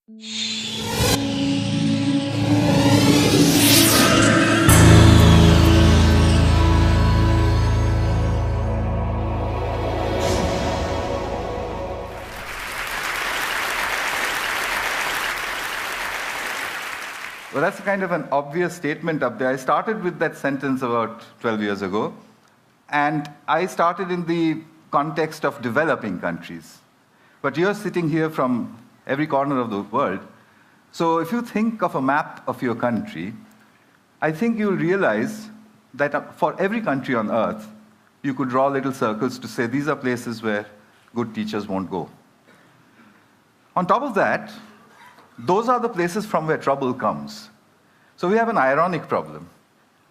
Well, that's kind of an obvious statement up there. I started with that sentence about 12 years ago, and I started in the context of developing countries. But you're sitting here from every corner of the world, so if you think of a map of your country, I think you'll realize that for every country on earth, you could draw little circles to say these are places where good teachers won't go. On top of that, those are the places from where trouble comes. So we have an ironic problem.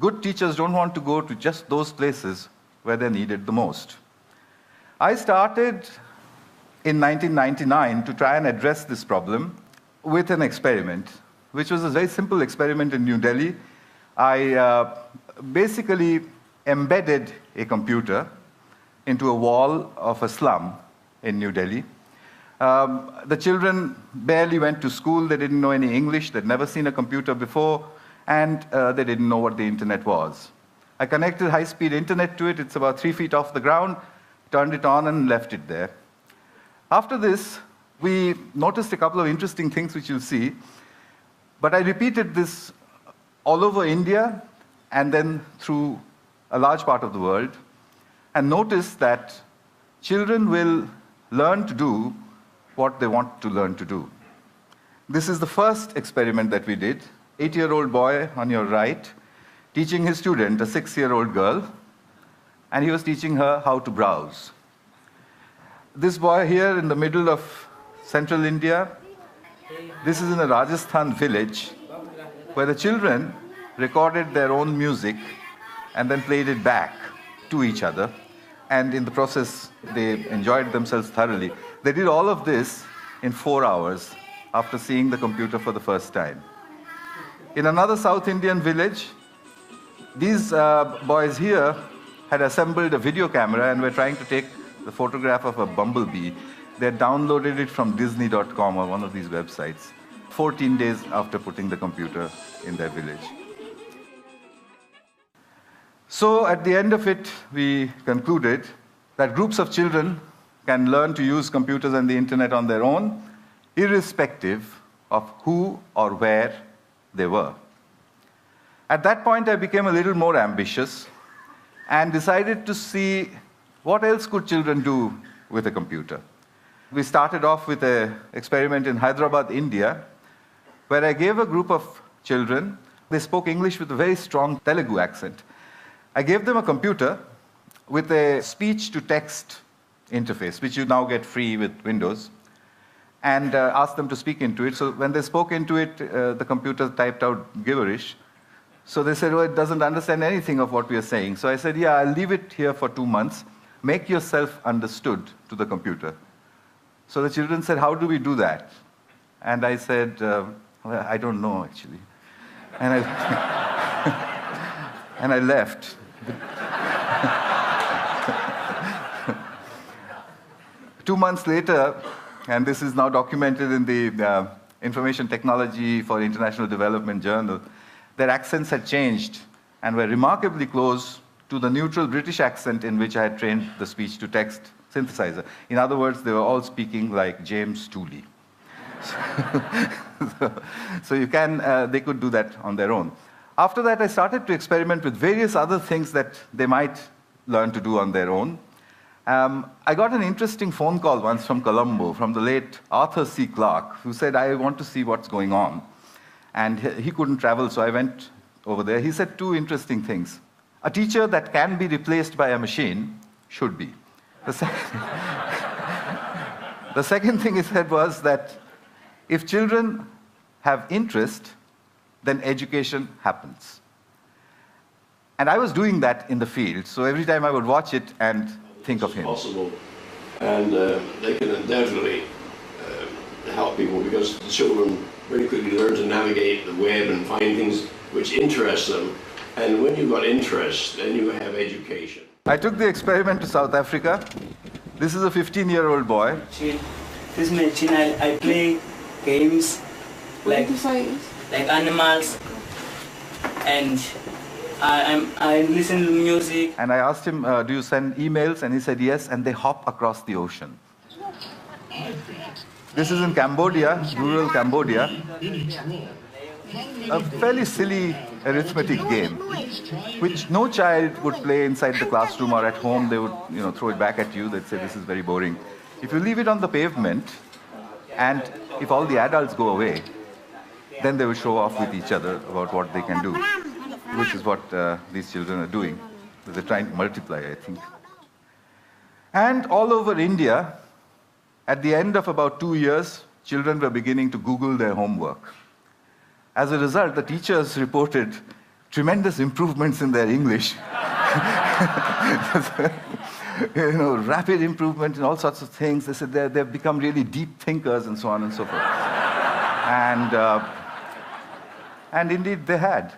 Good teachers don't want to go to just those places where they're needed the most. I started in 1999 to try and address this problem with an experiment, which was a very simple experiment in New Delhi. I basically embedded a computer into a wall of a slum in New Delhi. The children barely went to school, they didn't know any English, they'd never seen a computer before, and they didn't know what the internet was. I connected high-speed internet to it, it's about 3 feet off the ground, turned it on and left it there. After this, we noticed a couple of interesting things which you'll see, but I repeated this all over India and then through a large part of the world, and noticed that children will learn to do what they want to learn to do. This is the first experiment that we did. 8-year-old boy on your right, teaching his student, a 6-year-old girl, and he was teaching her how to browse. This boy here in the middle of central India, this is in a Rajasthan village where the children recorded their own music and then played it back to each other. And in the process, they enjoyed themselves thoroughly. They did all of this in 4 hours after seeing the computer for the first time. In another South Indian village, these boys here had assembled a video camera and were trying to take the photograph of a bumblebee. They had downloaded it from Disney.com or one of these websites, 14 days after putting the computer in their village. So at the end of it, we concluded that groups of children can learn to use computers and the internet on their own, irrespective of who or where they were. At that point, I became a little more ambitious and decided to see what else could children do with a computer. We started off with an experiment in Hyderabad, India, where I gave a group of children, they spoke English with a very strong Telugu accent. I gave them a computer with a speech-to-text interface, which you now get free with Windows, and asked them to speak into it. So when they spoke into it, the computer typed out gibberish. So they said, oh, it doesn't understand anything of what we are saying. So I said, yeah, I'll leave it here for 2 months. Make yourself understood to the computer. So the children said, how do we do that? And I said, well, I don't know, actually. And I left. 2 months later, and this is now documented in the Information Technology for International Development Journal, their accents had changed and were remarkably close to the neutral British accent in which I had trained the speech-to-text synthesizer. In other words, they were all speaking like James Tooley. So they could do that on their own. After that, I started to experiment with various other things that they might learn to do on their own. I got an interesting phone call once from Colombo, from the late Arthur C. Clarke, who said, I want to see what's going on. And he couldn't travel, so I went over there. He said 2 interesting things. A teacher that can be replaced by a machine should be. The second thing he said was that if children have interest, then education happens. And I was doing that in the field, so every time I would watch it and think of him. Possible, and they can undoubtedly help people, because the children very quickly learn to navigate the web and find things which interest them. And when you've got interest, then you have education. I took the experiment to South Africa. This is a 15-year-old boy. This machine, I play games, like animals, and I listen to music. And I asked him, do you send emails? And he said yes, and they hop across the ocean. This is in Cambodia, rural Cambodia. A fairly silly arithmetic game, which no child would play inside the classroom or at home. They would, throw it back at you. They'd say, this is very boring. If you leave it on the pavement, and if all the adults go away, then they will show off with each other about what they can do, which is what these children are doing. They're trying to multiply, I think. And all over India, at the end of about 2 years, children were beginning to Google their homework. As a result, the teachers reported tremendous improvements in their English. Rapid improvement in all sorts of things. They said they've become really deep thinkers and so on and so forth. And indeed, they had.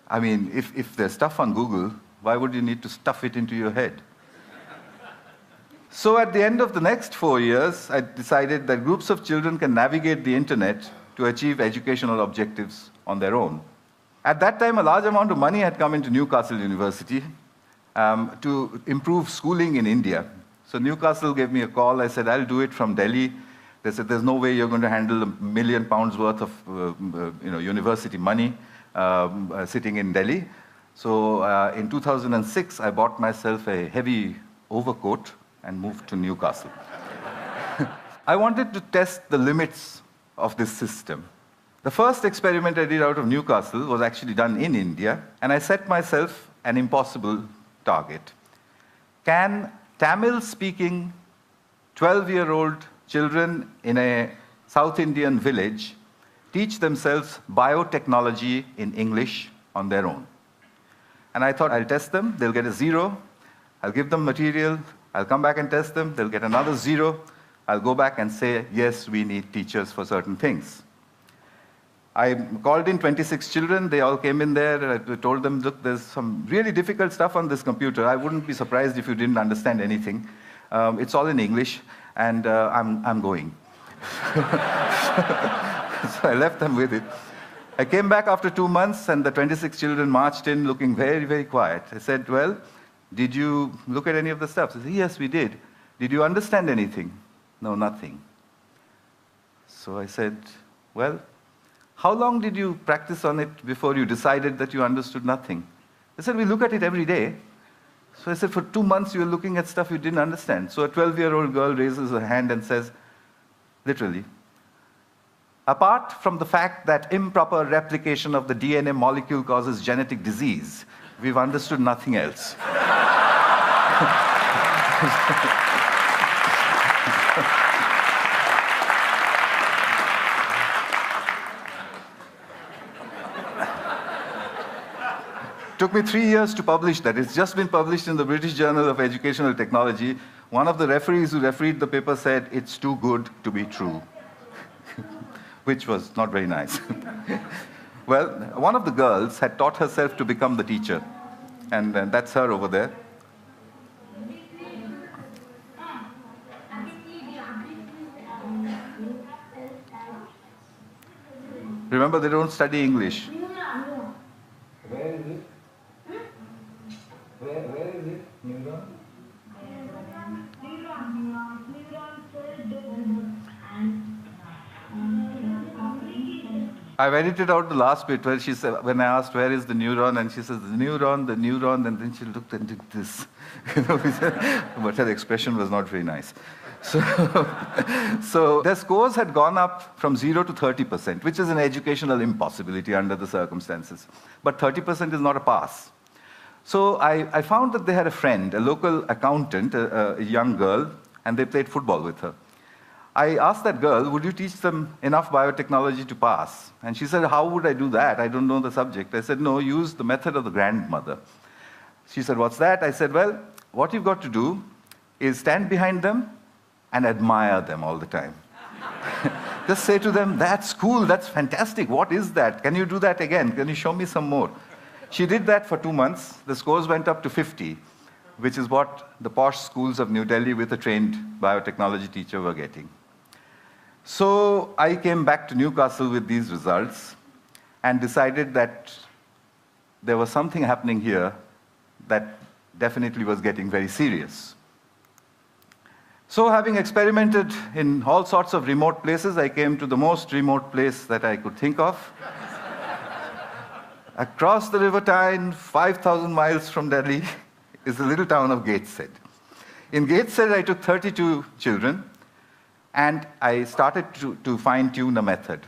I mean, if there's stuff on Google, why would you need to stuff it into your head? So at the end of the next 4 years, I decided that groups of children can navigate the internet to achieve educational objectives on their own. At that time, a large amount of money had come into Newcastle University to improve schooling in India. So Newcastle gave me a call. I said, I'll do it from Delhi. They said, there's no way you're going to handle £1 million worth of university money sitting in Delhi. So in 2006, I bought myself a heavy overcoat and moved to Newcastle. I wanted to test the limits of this system. The first experiment I did out of Newcastle was actually done in India, and I set myself an impossible target. Can Tamil-speaking 12-year-old children in a South Indian village teach themselves biotechnology in English on their own? And I thought, I'll test them, they'll get a 0, I'll give them material, I'll come back and test them, they'll get another 0, I'll go back and say, yes, we need teachers for certain things. I called in 26 children, they all came in there, I told them, look, there's some really difficult stuff on this computer. I wouldn't be surprised if you didn't understand anything. It's all in English, and I'm going. So I left them with it. I came back after 2 months, and the 26 children marched in looking very, very quiet. I said, well, did you look at any of the stuff? They said, yes, we did. Did you understand anything? No, nothing. So I said, well, how long did you practice on it before you decided that you understood nothing? They said, we look at it every day. So I said, for 2 months you were looking at stuff you didn't understand. So a 12-year-old girl raises her hand and says, literally, apart from the fact that improper replication of the DNA molecule causes genetic disease, we've understood nothing else. Took me 3 years to publish that. It's just been published in the British Journal of Educational Technology. One of the referees who refereed the paper said, it's too good to be true, which was not very nice. Well, one of the girls had taught herself to become the teacher, and that's her over there. Remember, they don't study English. Where is it? Where is it? Neuron? I've edited out the last bit where she said, when I asked where is the neuron, and she says, the neuron, and then she looked and did this. But her expression was not very nice. So their scores had gone up from 0 to 30%, which is an educational impossibility under the circumstances. But 30% is not a pass. So I found that they had a friend, a local accountant, a young girl, and they played football with her. I asked that girl, would you teach them enough biotechnology to pass? And she said, how would I do that? I don't know the subject. I said, no, use the method of the grandmother. She said, what's that? I said, well, what you've got to do is stand behind them and admire them all the time. Just say to them, that's cool, that's fantastic, what is that? Can you do that again? Can you show me some more? She did that for 2 months. The scores went up to 50, which is what the posh schools of New Delhi with a trained biotechnology teacher were getting. So I came back to Newcastle with these results and decided that there was something happening here that definitely was getting very serious. So having experimented in all sorts of remote places, I came to the most remote place that I could think of. Across the River Tyne, 5,000 miles from Delhi, is the little town of Gateshead. In Gateshead, I took 32 children, and I started to fine-tune a method.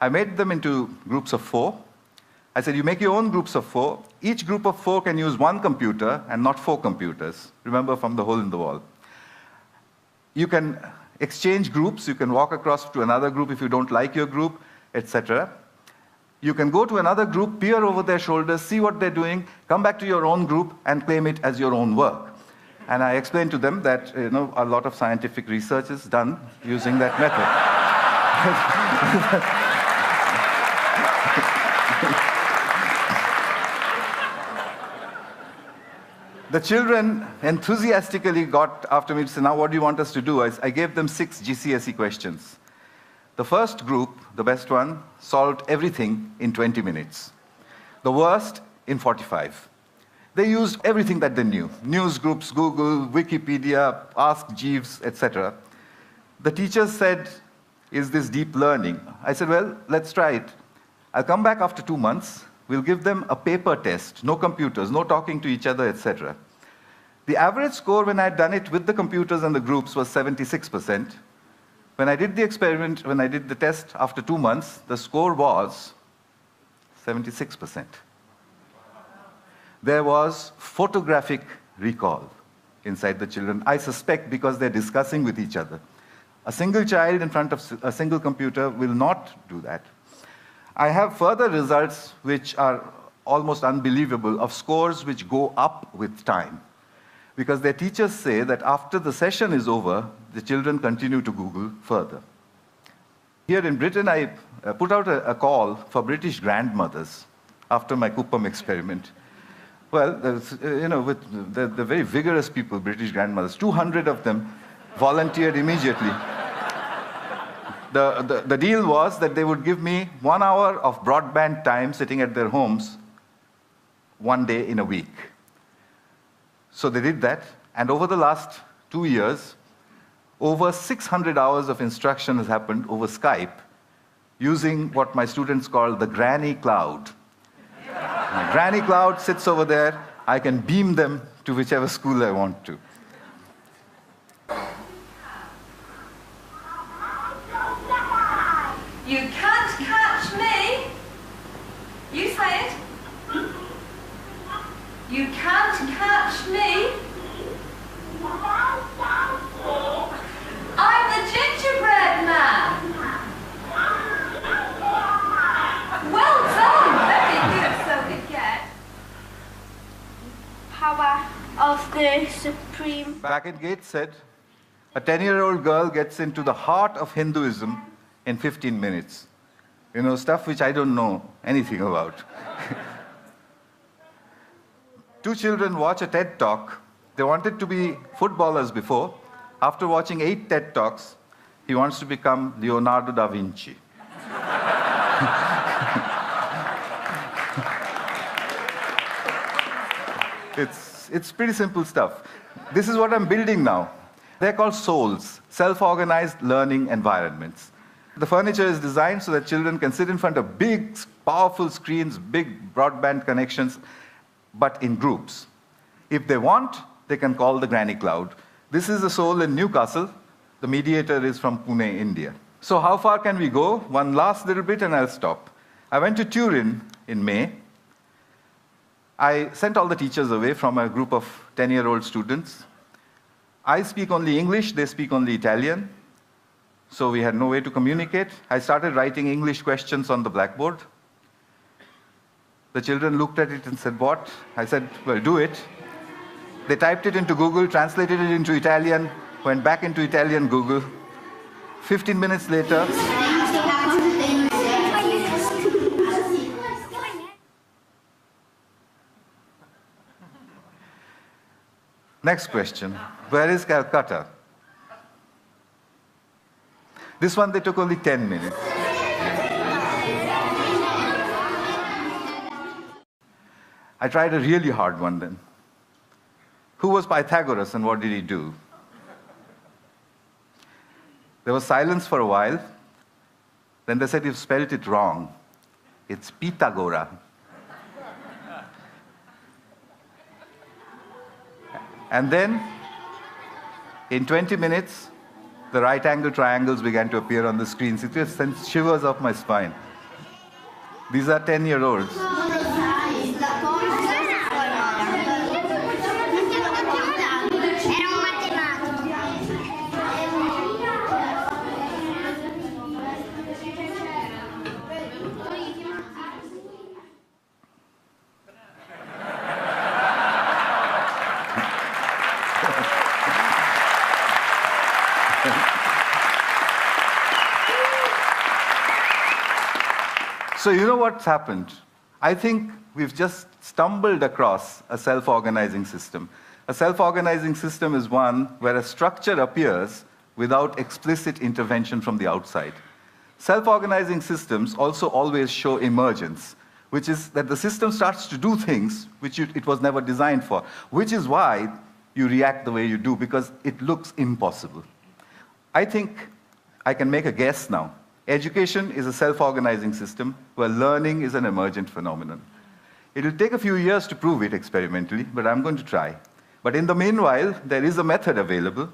I made them into groups of 4. I said, you make your own groups of 4. Each group of 4 can use 1 computer and not 4 computers. Remember, from the hole in the wall. You can exchange groups. You can walk across to another group if you don't like your group, etc. You can go to another group, peer over their shoulders, see what they're doing, come back to your own group, and claim it as your own work. And I explained to them that a lot of scientific research is done using that method. The children enthusiastically got after me to say, now what do you want us to do? I gave them 6 GCSE questions. The first group, the best one, solved everything in 20 minutes. The worst, in 45. They used everything that they knew. News groups, Google, Wikipedia, Ask Jeeves, etc. The teachers said, is this deep learning? I said, well, let's try it. I'll come back after 2 months. We'll give them a paper test, no computers, no talking to each other, etc. The average score when I had done it with the computers and the groups was 76%. When I did the experiment, when I did the test after 2 months, the score was 76%. There was photographic recall inside the children, I suspect because they're discussing with each other. A single child in front of a single computer will not do that. I have further results which are almost unbelievable of scores which go up with time. Because their teachers say that after the session is over, the children continue to Google further. Here in Britain, I put out a call for British grandmothers after my Kuppam experiment. Well, they're very vigorous people, British grandmothers. 200 of them volunteered immediately. The deal was that they would give me 1 hour of broadband time sitting at their homes 1 day in a week. So they did that, and over the last 2 years, over 600 hours of instruction has happened over Skype using what my students call the granny cloud. My granny cloud sits over there. I can beam them to whichever school I want to. You can't catch me. You say it. You can't catch me. I'm the gingerbread man. Well done. Very good, so we get. Power of the Supreme. Back in Gateshead, a 10-year-old girl gets into the heart of Hinduism in 15 minutes. Stuff which I don't know anything about. 2 children watch a TED Talk. They wanted to be footballers before. After watching 8 TED Talks, he wants to become Leonardo da Vinci. It's pretty simple stuff. This is what I'm building now. They're called souls, self-organized learning environments. The furniture is designed so that children can sit in front of big, powerful screens, big broadband connections, but in groups. If they want, they can call the granny cloud. This is a soul in Newcastle. The mediator is from Pune, India. So how far can we go? One last little bit and I'll stop. I went to Turin in May. I sent all the teachers away from a group of 10-year-old students. I speak only English, they speak only Italian. So we had no way to communicate. I started writing English questions on the blackboard. The children looked at it and said, what? I said, well, do it. They typed it into Google, translated it into Italian, went back into Italian Google. 15 minutes later, next question, where is Calcutta? This one, they took only 10 minutes. I tried a really hard one then. Who was Pythagoras and what did he do? There was silence for a while. Then they said, you've spelled it wrong. It's Pythagora. And then, in 20 minutes, the right-angle triangles began to appear on the screens. It just sent shivers up my spine. These are 10-year-olds. So you know what's happened? I think we've just stumbled across a self-organizing system. A self-organizing system is one where a structure appears without explicit intervention from the outside. Self-organizing systems also always show emergence, which is that the system starts to do things which it was never designed for, which is why you react the way you do, because it looks impossible. I think I can make a guess now. Education is a self-organizing system where learning is an emergent phenomenon. It will take a few years to prove it experimentally, but I'm going to try. But in the meanwhile, there is a method available.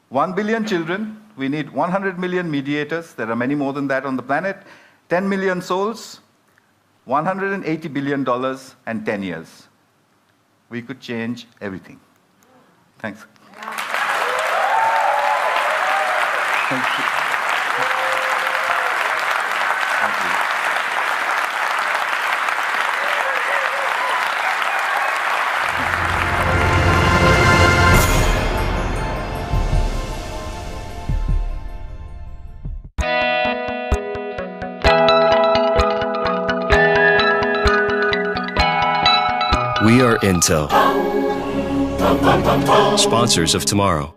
1 billion children, we need 100 million mediators, there are many more than that on the planet, 10 million souls, $180 billion, and 10 years. We could change everything. Thanks. Thank you. We are Intel, sponsors of tomorrow.